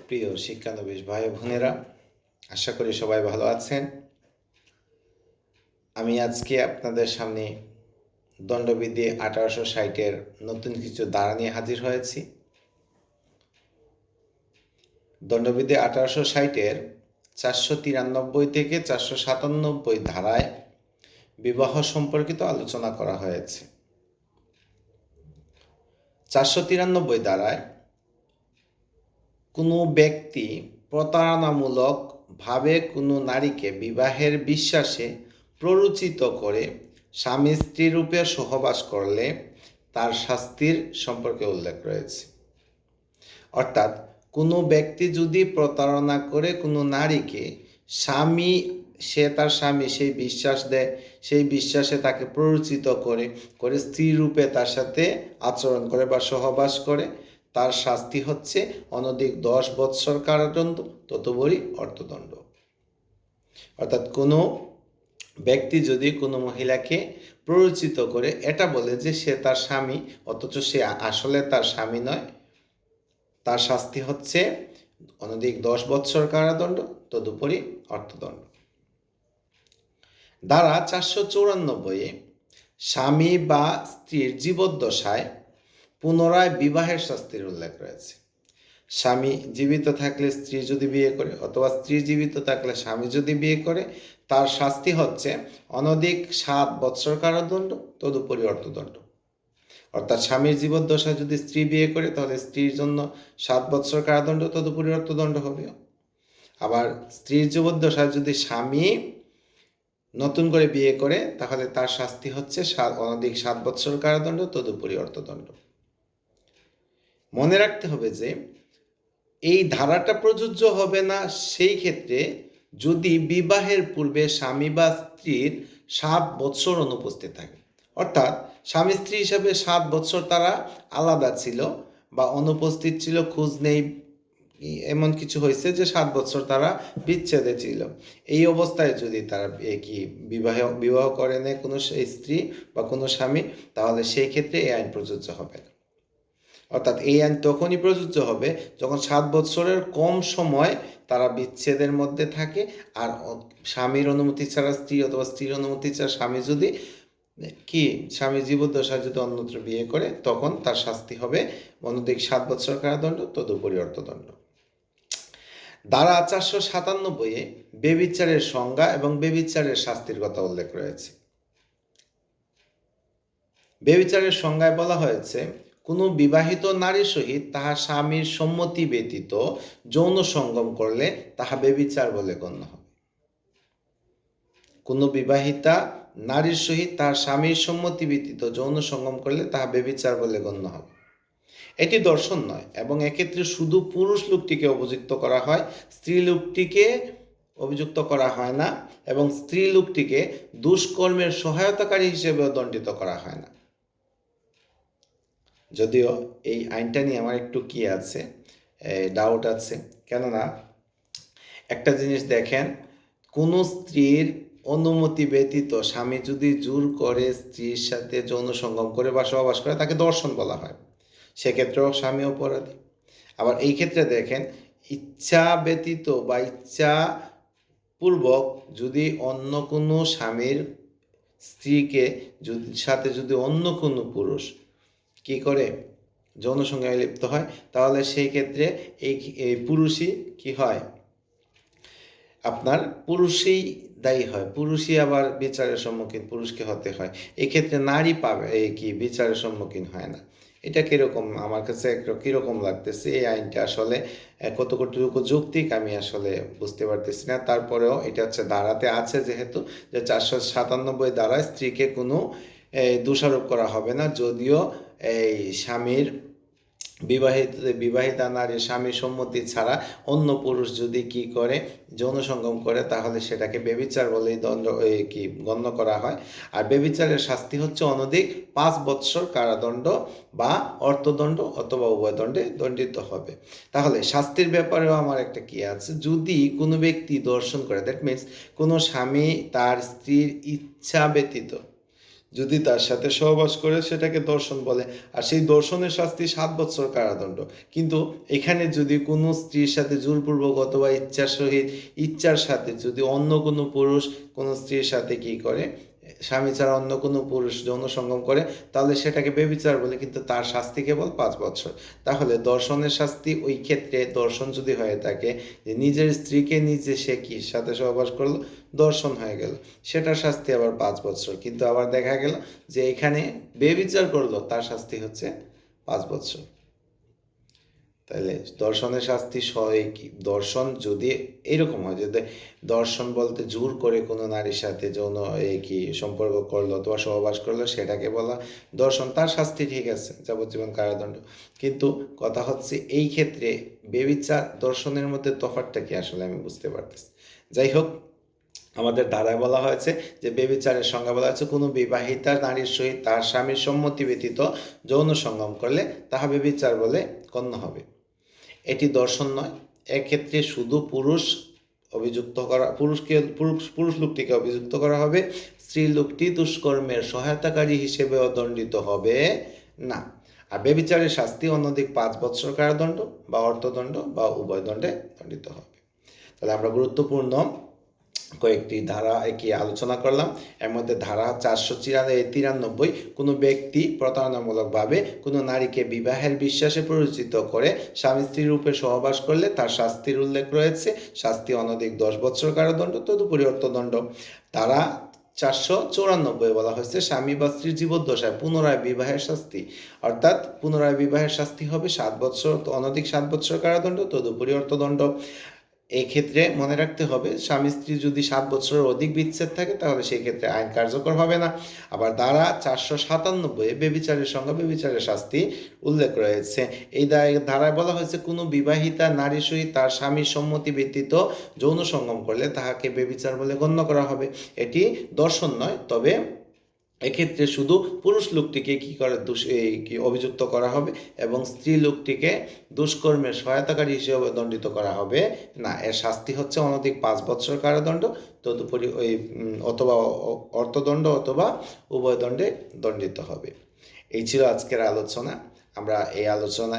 প্রিয় শিক্ষানবিশ ভাই বোনেরা, আশা করি সবাই ভালো আছেন। আমি আজকে আপনাদের সামনে দণ্ডবিধি 1860-এর নতুন কিছু ধারা নিয়ে হাজির হয়েছি। দণ্ডবিধি 1860-এর 493 থেকে 497 ধারায় বিবাহ সম্পর্কিত আলোচনা করা হয়েছে। 493 ধারায় কোনো ব্যক্তি প্রতারণামূলক ভাবে কোনো নারীকে বিবাহের বিশ্বাসে প্ররোচিত করে স্বামী স্ত্রী রূপে সহবাস করলে তার শাস্তির সম্পর্কে উল্লেখ রয়েছে। অর্থাৎ কোনো ব্যক্তি যদি প্রতারণা করে কোনো নারীকে তার স্বামী সেই বিশ্বাস দেয়, সেই বিশ্বাসে তাকে প্ররোচিত করে স্ত্রী রূপে তার সাথে আচরণ করে বা সহবাস করে, তার শাস্তি হচ্ছে অনধিক 10 বৎসর কারাদণ্ড, ততোপরি অর্থদণ্ড। অর্থাৎ কোনো ব্যক্তি যদি কোনো মহিলাকে প্ররোচিত করে এটা বলে যে সে তার স্বামী, অথচ সে আসলে তার স্বামী নয়, তার শাস্তি হচ্ছে অনধিক 10 বৎসর কারাদণ্ড, তদুপরি অর্থদণ্ড। ধারা 494-এ স্বামী বা স্ত্রীর জীবদ্দশায় পুনরায় বিবাহের শাস্তির উল্লেখ রয়েছে। স্বামী জীবিত থাকলে স্ত্রী যদি বিয়ে করে, অথবা স্ত্রী জীবিত থাকলে স্বামী যদি বিয়ে করে, তার শাস্তি হচ্ছে অনধিক 7 বৎসর কারাদণ্ড, তদুপরি অর্থদণ্ড। অর্থাৎ স্বামীর জীবদ্দশায় যদি স্ত্রী বিয়ে করে, তাহলে স্ত্রীর জন্য 7 বৎসর কারাদণ্ড, তদুপরি অর্থদণ্ড হবে। আবার স্ত্রীর জীবদ্দশায় যদি স্বামী নতুন করে বিয়ে করে, তাহলে তার শাস্তি হচ্ছে অনধিক 7 বৎসর কারাদণ্ড, তদুপরি অর্থদণ্ড। মনে রাখতে হবে যে এই ধারাটা প্রযোজ্য হবে না সেই ক্ষেত্রে যদি বিবাহের পূর্বে স্বামী বা স্ত্রীর 7 বৎসর অনুপস্থিত থাকে। অর্থাৎ স্বামী স্ত্রী হিসাবে 7 বৎসর তারা আলাদা ছিল বা অনুপস্থিত ছিল, খোঁজ নেই, এমন কিছু হয়েছে যে 7 বৎসর তারা বিচ্ছেদে ছিল। এই অবস্থায় যদি তারা বিবাহ করে নেয় কোনো স্ত্রী বা কোনো স্বামী, তাহলে সেই ক্ষেত্রে এই আইন প্রযোজ্য হবে না। অর্থাৎ এই আইন তখনই প্রযোজ্য হবে যখন 7 বৎসরের কম সময় তারা বিচ্ছেদের মধ্যে থাকে, আর স্বামীর অনুমতি ছাড়া স্ত্রী, অথবা স্ত্রীর অনুমতি ছাড়া স্বামী যদি স্বামী জীবদ্দশায় যদি অন্যত্র বিয়ে করে, তখন তার শাস্তি হবে অনধিক 7 বৎসর কারাদণ্ড, তদুপরি অর্থদণ্ড। ধারা 497-এ ব্যভিচারের সংজ্ঞা এবং ব্যভিচারের শাস্তির কথা উল্লেখ রয়েছে। ব্যভিচারের সংজ্ঞায় বলা হয়েছে, কোনো বিবাহিত নারীর সহিত তাহার স্বামীর সম্মতি ব্যতীত যৌন সঙ্গম করলে তাহা ব্যভিচার বলে গণ্য হবে। কোনো বিবাহিতা নারীর সহিত তাহার স্বামীর সম্মতি ব্যতীত যৌন সঙ্গম করলে তাহা ব্যভিচার বলে গণ্য হবে। এটি দর্শন নয়, এবং এক্ষেত্রে শুধু পুরুষ লোকটিকে অভিযুক্ত করা হয়, স্ত্রী লোকটিকে অভিযুক্ত করা হয় না, এবং স্ত্রী লোকটিকে দুষ্কর্মের সহায়তাকারী হিসেবেও দণ্ডিত করা হয় না। যদিও এই আইনটা নিয়ে আমার একটু ডাউট আছে, কেননা একটা জিনিস দেখেন, কোনো স্ত্রীর অনুমতি ব্যতীত স্বামী যদি জোর করে স্ত্রীর সাথে যৌন সঙ্গম করে বা সহবাস করে, তাকে দর্শন বলা হয়, সেক্ষেত্রেও স্বামী অপরাধী। আবার এই ক্ষেত্রে দেখেন, ইচ্ছা ব্যতীত বা ইচ্ছা পূর্বক যদি অন্য কোনো স্বামীর স্ত্রীকে সাথে যদি অন্য কোনো পুরুষ করে যৌন সঙ্গে লিপ্ত হয়, তাহলে সেই ক্ষেত্রে এই পুরুষই হয়, আপনার পুরুষই দায়ী হয়, পুরুষই আবার বিচারের সম্মুখীন পুরুষকে হতে হয়। এই ক্ষেত্রে নারী বিচারের সম্মুখীন হয় না। এটা কিরকম, আমার কাছে কিরকম লাগতেছে, এই আইনটা আসলে কতটুকু যৌক্তিক আমি আসলে বুঝতে পারতেছি না। তারপরেও এটা হচ্ছে ধারাতে আছে, যেহেতু যে 497 ধারায় স্ত্রীকে কোনো দোষারোপ করা হবে না, যদিও এই স্বামীর বিবাহিতা নারী স্বামীর সম্মতি ছাড়া অন্য পুরুষ যদি যৌন সঙ্গম করে, তাহলে সেটাকে ব্যভিচার বলেই গণ্য করা হয়। আর ব্যভিচারের শাস্তি হচ্ছে অনধিক 5 বৎসর কারাদণ্ড বা অর্থদণ্ড, অথবা উভয় দণ্ডে দণ্ডিত হবে। তাহলে শাস্তির ব্যাপারেও আমার একটা আছে, যদি কোনো ব্যক্তি দর্শন করে, দ্যাট মিনস কোনো স্বামী তার স্ত্রীর ইচ্ছা ব্যতীত যদি তার সাথে সহবাস করে সেটাকে দর্শন বলে, আর সেই দর্শনের শাস্তি 7 বছর কারাদণ্ড। কিন্তু এখানে যদি কোনো স্ত্রীর সাথে জোরপূর্বক অথবা ইচ্ছার সহিত ইচ্ছার সাথে যদি অন্য কোনো পুরুষ কোনো স্ত্রীর সাথে কি করে, স্বামী ছাড়া অন্য কোনো পুরুষ যৌন সঙ্গম করে, তাহলে সেটাকে বেবিচার বলে, কিন্তু তার শাস্তি কেবল 5 বছর। তাহলে দর্শনের শাস্তি ওই ক্ষেত্রে দর্শন যদি হয়ে থাকে, যে নিজের স্ত্রীকে নিজে সে কি সাথে সহবাস করলো, দর্শন হয়ে গেল, সেটার শাস্তি আবার 5 বছর। কিন্তু আবার দেখা গেল যে এখানে বেবিচার করলো, তার শাস্তি হচ্ছে 5 বছর। তাহলে দর্শনের শাস্তি কি, দর্শন যদি এরকম হয় যে দর্শন বলতে জোর করে কোনো নারীর সাথে যৌন কি সম্পর্ক করলো অথবা সহবাস করলো, সেটাকে বলা দর্শন, তার শাস্তি ঠিক আছে, যাবজ্জীবন কারাদণ্ড। কিন্তু কথা হচ্ছে এই ক্ষেত্রে বেবিচার দর্শনের মধ্যে তফাৎটা কি আসলে আমি বুঝতে পারতেছি। যাই হোক, আমাদের ধারায় বলা হয়েছে যে বেবিচারের সংজ্ঞা বলা হয়েছে কোনো বিবাহিতা নারীর সহিত তার স্বামীর সম্মতি ব্যতীত যৌন সঙ্গম করলে তাহা বেবিচার বলে গণ্য হবে। এটি দর্শন নয়, এক্ষেত্রে শুধু পুরুষ লোকটিকে অভিযুক্ত করা হবে, স্ত্রী লোকটি দুষ্কর্মের সহায়তাকারী হিসেবেও দণ্ডিত হবে না। আর বেবিচারের শাস্তি অনধিক 5 বছর কারাদণ্ড বা অর্থদণ্ড বা উভয় দণ্ডে দণ্ডিত হবে। তাহলে আমরা গুরুত্বপূর্ণ কয়েকটি ধারা কি আলোচনা করলাম। এর মধ্যে ধারা 493, কোনো ব্যক্তি প্রতারণামূলকভাবে কোনো নারীকে বিবাহের বিশ্বাসে প্ররোচিত করে স্বামী স্ত্রী রূপে সহবাস করলে তার শাস্তির উল্লেখ রয়েছে। শাস্তি অনধিক 10 বছর কারাদণ্ড, তদুপরি অর্থদণ্ড। ধারা 494 বলা হয়েছে স্বামী বা স্ত্রীর জীবদ্দশায় পুনরায় বিবাহের শাস্তি, অর্থাৎ পুনরায় বিবাহের শাস্তি হবে 7 বছর, অনধিক 7 বছর কারাদণ্ড, তদুপরি অর্থদণ্ড। এই ক্ষেত্রে মনে রাখতে হবে, স্বামী স্ত্রী যদি 7 বছরের অধিক বিচ্ছেদ থাকে তাহলে সেই ক্ষেত্রে আইন কার্যকর হবে না। আবার ধারা 497 বেবিচারের সংজ্ঞা, বেবিচারের শাস্তি উল্লেখ রয়েছে। এই ধারায় বলা হয়েছে কোনো বিবাহিতা নারীর সহিত তার স্বামীর সম্মতি ব্যতীত যৌন সঙ্গম করলে তাহাকে বেবিচার বলে গণ্য করা হবে। এটি দর্শন নয়, তবে এক্ষেত্রে শুধু পুরুষ লোকটিকে অভিযুক্ত করা হবে এবং স্ত্রী লোকটিকে দুষ্কর্মের সহায়তাকারী হিসেবে দণ্ডিত করা হবে না। এর শাস্তি হচ্ছে অনধিক 5 বছর কারাদণ্ড, তদুপরি অথবা অর্থদণ্ড অথবা উভয় দণ্ডে দণ্ডিত হবে। এই ছিল আজকের আলোচনা। আমরা এই আলোচনা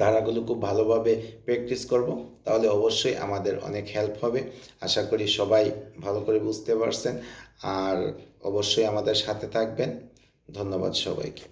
ধারাগুলো খুব ভালোভাবে প্র্যাকটিস করব, তাহলে অবশ্যই আমাদের অনেক হেল্প হবে। আশা করি সবাই ভালো করে বুঝতে পারছেন, আর অবশ্যই আমাদের সাথে থাকবেন। ধন্যবাদ সবাইকে।